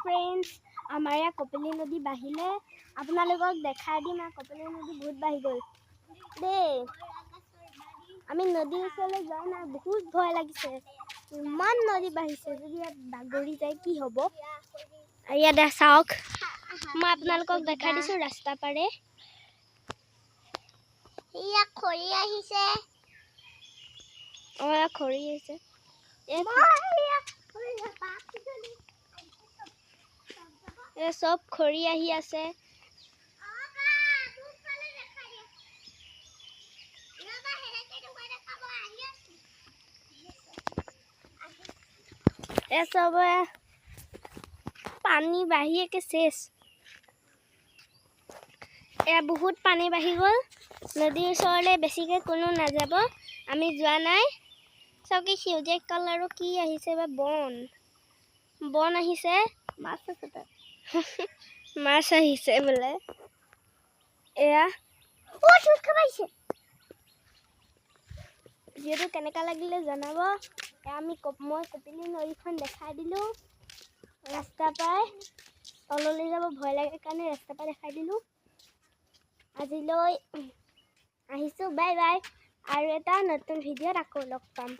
Friends, আমাৰ ইয়াত কপিলী নদী বাঢ়িলে আপোনালোকক দেখাই দিম। কপিলী নদী বহুত বাঢ়ি গ'ল দেই। আমি নদীৰ ওচৰলৈ যোৱা নাই, বহুত ভয় লাগিছে। ইমান নদী বাঢ়িছে, যদি ইয়াত বাগৰি যায় কি হ'ব। ইয়াতে চাওক, মই আপোনালোকক দেখাই দিছোঁ ৰাস্তা পাৰে। ইয়াত খৰি আহিছে, খৰি আহিছে। চব খৰি আহি আছে। চবে পানী বাঢ়ি একে চেচ। বহুত পানী বাঢ়ি গ'ল। নদীৰ ওচৰলৈ বেছিকৈ কোনো নাযাব, আমি যোৱা নাই। চাওক এই সেউজীয়া কালাৰৰ কি আহিছে বা বন আহিছে। মাছ আছে তাত। মাছ আহিছে বোলে। এয়া ভিডিঅ'টো কেনেকুৱা লাগিলে জনাব। মই কপিলী নদীখন দেখাই দিলোঁ। ৰাস্তা পাই তললৈ যাব ভয় লাগে কাৰণে ৰাস্তা পাই দেখাই দিলোঁ। আজিলৈ আহিছোঁ, বাই বাই। আৰু এটা নতুন ভিডিঅ'ত আকৌ লগ পাম।